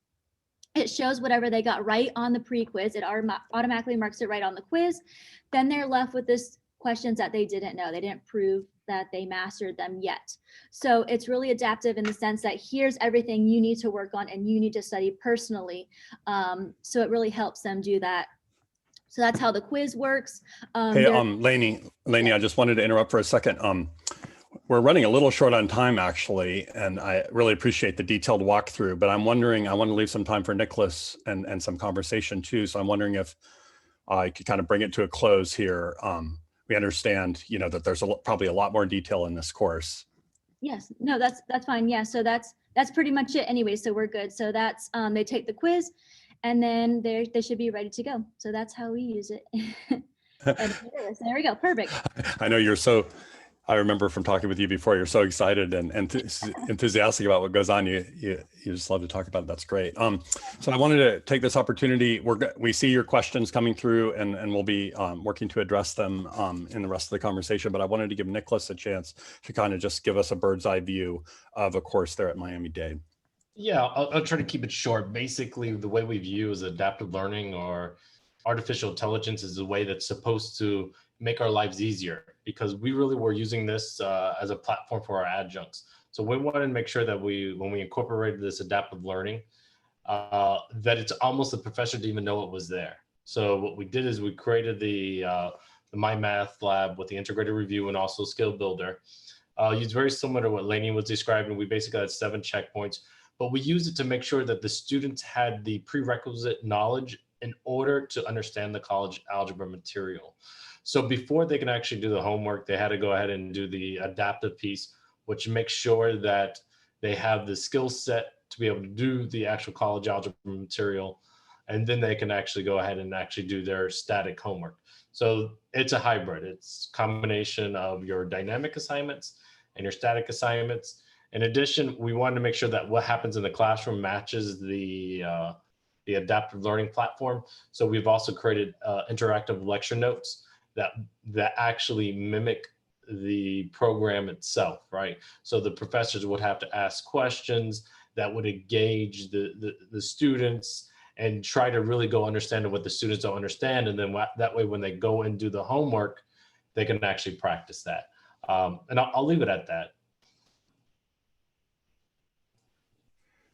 it shows whatever they got right on the pre-quiz. It automatically marks it right on the quiz. Then they're left with this questions that they didn't know. They didn't prove that they mastered them yet. So it's really adaptive in the sense that here's everything you need to work on and you need to study personally. So it really helps them do that. So that's how the quiz works. Hey, Lainey, I just wanted to interrupt for a second. We're running a little short on time, actually, and I really appreciate the detailed walkthrough, but I'm wondering, I want to leave some time for Nicholas and some conversation too. So I'm wondering if I could kind of bring it to a close here. We understand, that there's probably a lot more detail in this course. Yes, no, that's fine. Yeah, so that's pretty much it anyway. So we're good. So that's, they take the quiz, and then they should be ready to go. So that's how we use it. And there we go. Perfect. I know I remember from talking with you before, you're so excited and enthusiastic about what goes on. You just love to talk about it. That's great. So I wanted to take this opportunity. We see your questions coming through, and we'll be working to address them in the rest of the conversation. But I wanted to give Nicholas a chance to kind of just give us a bird's eye view of a course there at Miami-Dade. Yeah, I'll try to keep it short. Basically, the way we view as adaptive learning or artificial intelligence is a way that's supposed to make our lives easier, because we really were using this as a platform for our adjuncts. So we wanted to make sure that when we incorporated this adaptive learning, that it's almost the professor didn't even know it was there. So what we did is we created the My Math Lab with the integrated review and also skill builder. It's very similar to what Lainey was describing. We basically had 7 checkpoints, but we used it to make sure that the students had the prerequisite knowledge in order to understand the college algebra material. So before they can actually do the homework, they had to go ahead and do the adaptive piece, which makes sure that they have the skill set to be able to do the actual college algebra material. And then they can actually go ahead and actually do their static homework. So it's a hybrid. It's a combination of your dynamic assignments and your static assignments. In addition, we wanted to make sure that what happens in the classroom matches the adaptive learning platform. So we've also created interactive lecture notes that actually mimic the program itself, right? So the professors would have to ask questions that would engage the students and try to really go understand what the students don't understand. And then that way, when they go and do the homework, they can actually practice that. And I'll leave it at that.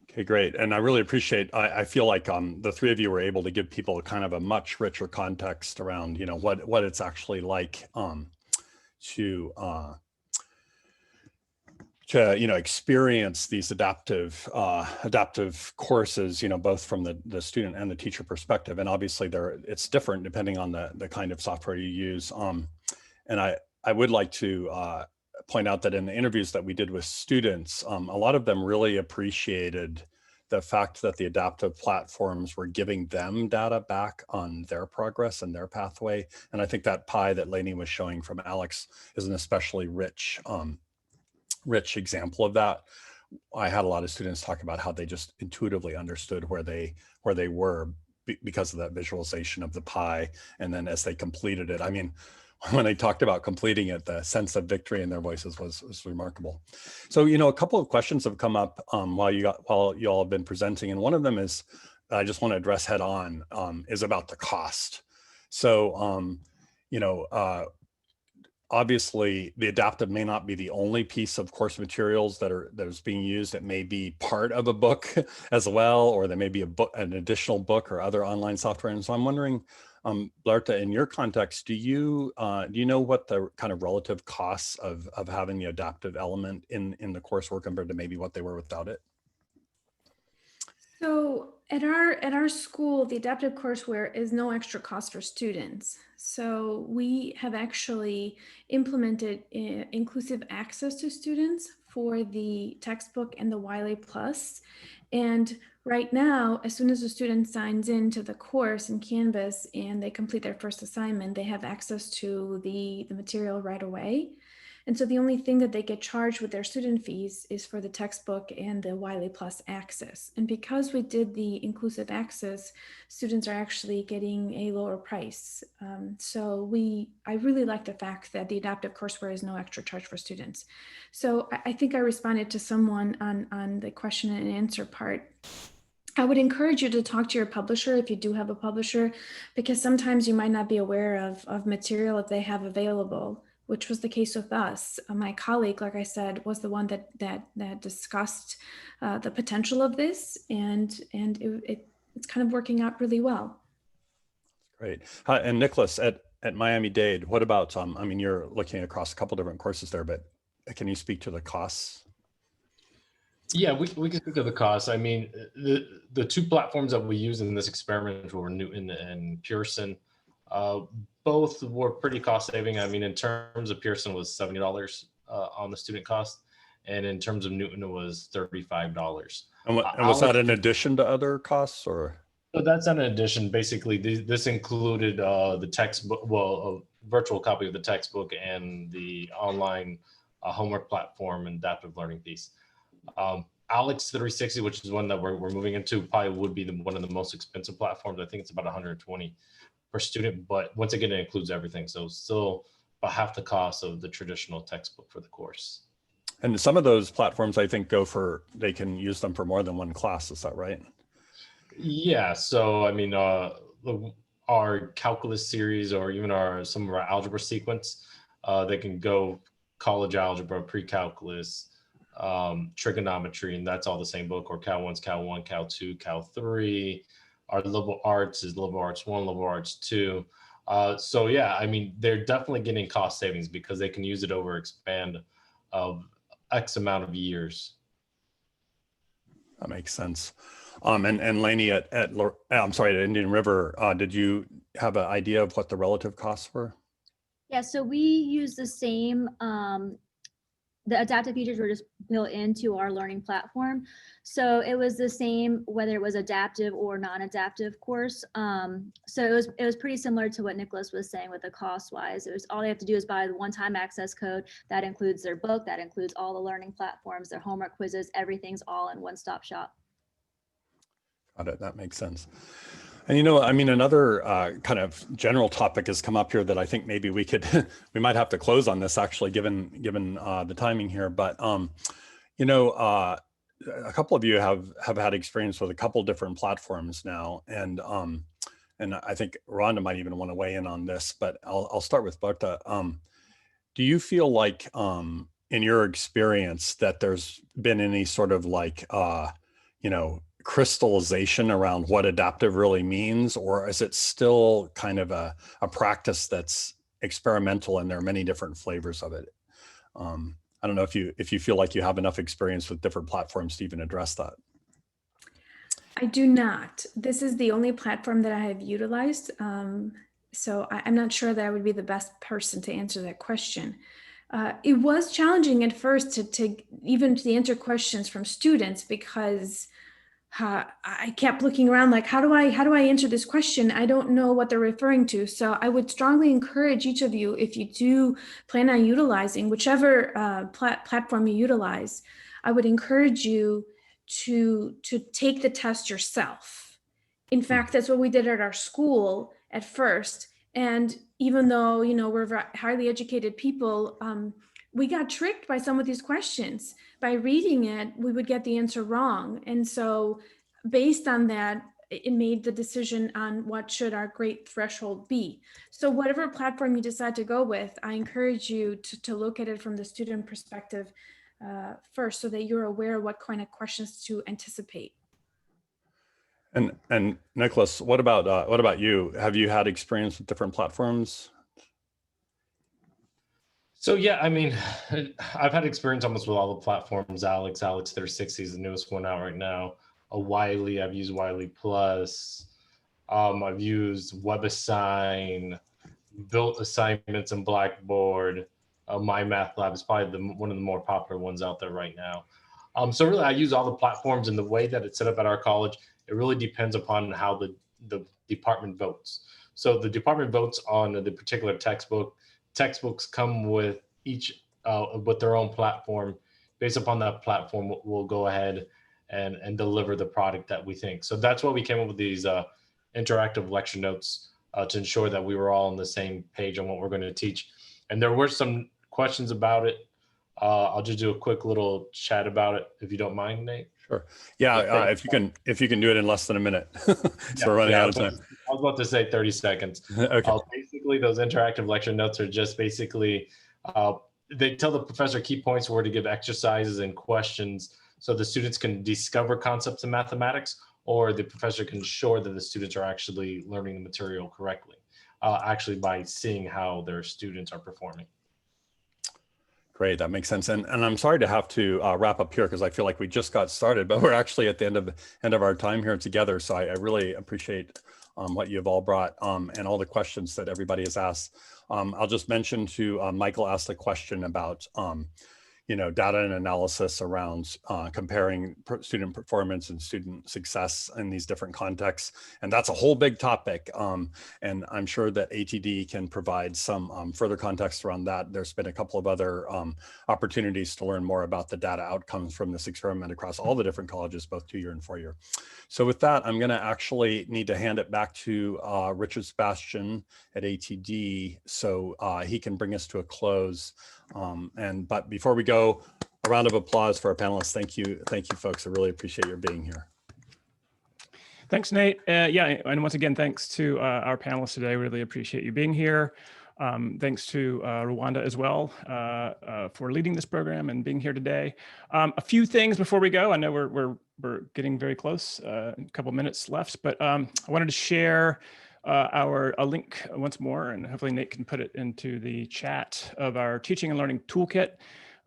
Okay, great. And I really appreciate, I feel like the three of you were able to give people kind of a much richer context around, what it's actually like to experience these adaptive courses, both from the student and the teacher perspective. And obviously it's different depending on the kind of software you use. And I would like to point out that in the interviews that we did with students, a lot of them really appreciated the fact that the adaptive platforms were giving them data back on their progress and their pathway. And I think that pie that Lainey was showing from Alex is an especially rich example of that. I had a lot of students talk about how they just intuitively understood where they were because of that visualization of the pie. And then as they completed it, I mean, when they talked about completing it, the sense of victory in their voices was remarkable. So, a couple of questions have come up while you all have been presenting. And one of them is, I just want to address head on, is about the cost. So, obviously the adaptive may not be the only piece of course materials that is being used. It may be part of a book as well, or there may be an additional book or other online software. And so I'm wondering, Blarta, in your context, do you know what the kind of relative costs of having the adaptive element in the coursework compared to maybe what they were without it? So at our school, the adaptive courseware is no extra cost for students. So we have actually implemented inclusive access to students for the textbook and the Wiley Plus. And right now, as soon as a student signs into the course in Canvas and they complete their first assignment, they have access to the material right away. And so the only thing that they get charged with their student fees is for the textbook and the Wiley Plus access. And because we did the inclusive access, students are actually getting a lower price. So I really like the fact that the adaptive courseware is no extra charge for students. So I think I responded to someone on the question and answer part. I would encourage you to talk to your publisher if you do have a publisher, because sometimes you might not be aware of material that they have available, which was the case with us. My colleague, like I said, was the one that discussed the potential of this, and it's kind of working out really well. Great. And Nicholas, at Miami-Dade, what about, I mean, you're looking across a couple different courses there, but can you speak to the costs? Yeah, we can speak of the costs. I mean, the two platforms that we use in this experiment were Newton and Pearson. Both were pretty cost saving. I mean, in terms of Pearson was $70 on the student cost, and in terms of Newton it was $35. And was that in addition to other costs, or? So that's an addition. Basically, this included the textbook, well, a virtual copy of the textbook and the online homework platform and adaptive learning piece. Alex 360, which is one that we're moving into, probably would be one of the most expensive platforms. I think it's about $120 per student, but once again, it includes everything. So still about half the cost of the traditional textbook for the course. And some of those platforms, I think, they can use them for more than one class. Is that right? Yeah. So, I mean, our calculus series, or even some of our algebra sequence, they can go college algebra, pre-calculus, trigonometry, and that's all the same book, or Cal 1's Cal 1, Cal 2, Cal 3. Our liberal arts is liberal arts 1, liberal arts 2. So yeah, I mean, they're definitely getting cost savings because they can use it over expand of X amount of years. That makes sense. And Lainey at Indian River, did you have an idea of what the relative costs were? Yeah, so we use the same the adaptive features were just built into our learning platform. So it was the same, whether it was adaptive or non-adaptive course. So it was pretty similar to what Nicholas was saying with the cost wise. It was all they have to do is buy the one-time access code. That includes their book, that includes all the learning platforms, their homework quizzes, everything's all in one-stop shop. Got it. That makes sense. And I mean, another kind of general topic has come up here that I think maybe we could, we might have to close on this actually, given the timing here. But a couple of you have had experience with a couple different platforms now, and I think Rhonda might even want to weigh in on this. But I'll start with Berta. Do you feel like, in your experience, that there's been any sort of like, crystallization around what adaptive really means, or is it still kind of a practice that's experimental and there are many different flavors of it? I don't know if you feel like you have enough experience with different platforms to even address that. I do not. This is the only platform that I have utilized. So I'm not sure that I would be the best person to answer that question. It was challenging at first to answer questions from students, because I kept looking around like, how do I answer this question? I don't know what they're referring to. So I would strongly encourage each of you, if you do plan on utilizing whichever platform you utilize, I would encourage you to take the test yourself. In fact, that's what we did at our school at first. And even though, we're highly educated people, we got tricked by some of these questions. By reading it, we would get the answer wrong. And so based on that, it made the decision on what should our grade threshold be. So whatever platform you decide to go with, I encourage you to look at it from the student perspective first, so that you're aware of what kind of questions to anticipate. And Nicholas, what about you? Have you had experience with different platforms? So yeah, I mean, I've had experience almost with all the platforms. Alex 360 is the newest one out right now. Wiley, I've used Wiley Plus. I've used WebAssign, built assignments in Blackboard. MyMathLab is probably one of the more popular ones out there right now. So really, I use all the platforms, and the way that it's set up at our college, it really depends upon how the department votes. So the department votes on the particular textbook. Textbooks come with each with their own platform. Based upon that platform, we'll go ahead and deliver the product that we think. So that's why we came up with these interactive lecture notes to ensure that we were all on the same page on what we're going to teach. And there were some questions about it. I'll just do a quick little chat about it, if you don't mind, Nate. Sure. Yeah, if you can do it in less than a minute. So we're running out of time. I was about to say 30 seconds. Okay. Basically, those interactive lecture notes are just basically, they tell the professor key points where to give exercises and questions so the students can discover concepts in mathematics, or the professor can ensure that the students are actually learning the material correctly, actually by seeing how their students are performing. Great, that makes sense. And I'm sorry to have to wrap up here, because I feel like we just got started, but we're actually at the end of our time here together. So I really appreciate what you've all brought and all the questions that everybody has asked. I'll just mention to Michael asked a question about data and analysis around comparing student performance and student success in these different contexts. And that's a whole big topic. And I'm sure that ATD can provide some further context around that. There's been a couple of other opportunities to learn more about the data outcomes from this experiment across all the different colleges, both 2-year and 4-year. So with that, I'm gonna actually need to hand it back to Richard Sebastian at ATD so he can bring us to a close. But before we go, a round of applause for our panelists. Thank you folks. I really appreciate your being here. Thanks, Nate. Yeah, and once again, thanks to our panelists today. Really appreciate you being here. Thanks to Rwanda as well for leading this program and being here today. A few things before we go. I know we're getting very close, a couple minutes left, but I wanted to share a link once more, and hopefully Nate can put it into the chat, of our teaching and learning toolkit.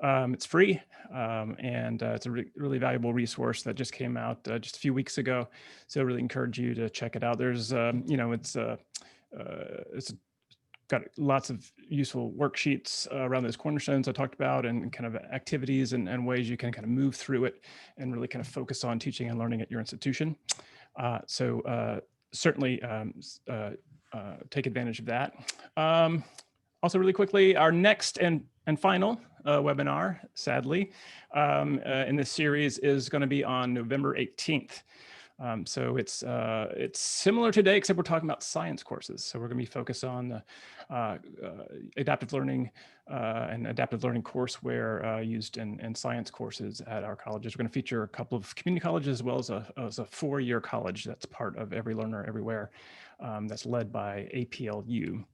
It's free, and it's a really valuable resource that just came out just a few weeks ago. So I really encourage you to check it out. There's, it's a got lots of useful worksheets around those cornerstones I talked about, and kind of activities and ways you can kind of move through it and really kind of focus on teaching and learning at your institution. Certainly take advantage of that. Also, really quickly, our next and final webinar, sadly, in this series is going to be on November 18th. So it's similar today, except we're talking about science courses. So we're going to be focused on the adaptive learning and adaptive learning courseware used in science courses at our colleges. We're going to feature a couple of community colleges as well as a 4-year college that's part of Every Learner Everywhere, that's led by APLU.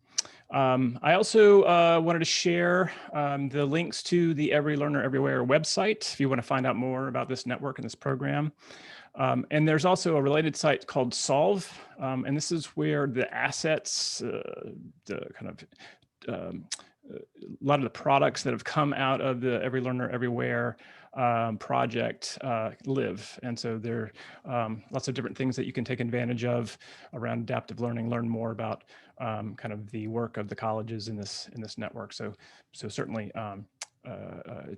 I also wanted to share the links to the Every Learner Everywhere website if you want to find out more about this network and this program. And there's also a related site called Solve, and this is where the assets, the kind of a lot of the products that have come out of the Every Learner Everywhere project live. And so there are lots of different things that you can take advantage of around adaptive learning, learn more about kind of the work of the colleges in this network. So certainly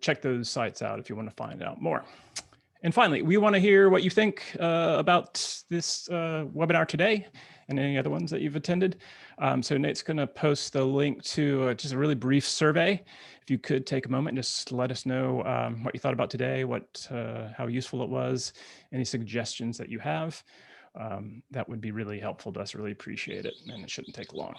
check those sites out if you want to find out more. And finally, we want to hear what you think about this webinar today and any other ones that you've attended. So Nate's going to post the link to just a really brief survey. If you could take a moment and just let us know what you thought about today, how useful it was, any suggestions that you have. That would be really helpful to us. Really appreciate it, and it shouldn't take long.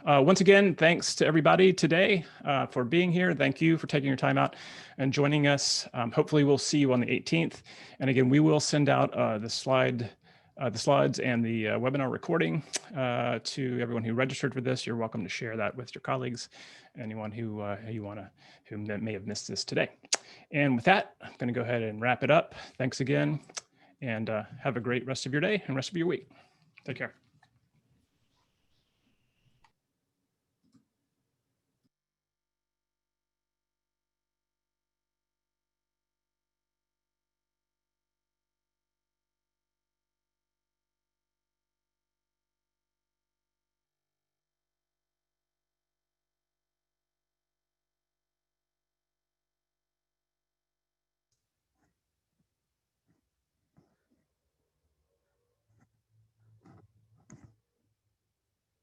Once again, thanks to everybody today for being here. Thank you for taking your time out and joining us. Hopefully we'll see you on the 18th. And again, we will send out the slides and the webinar recording to everyone who registered for this. You're welcome to share that with your colleagues, anyone who may have missed this today. And with that, I'm going to go ahead and wrap it up. Thanks again, and have a great rest of your day and rest of your week. Take care.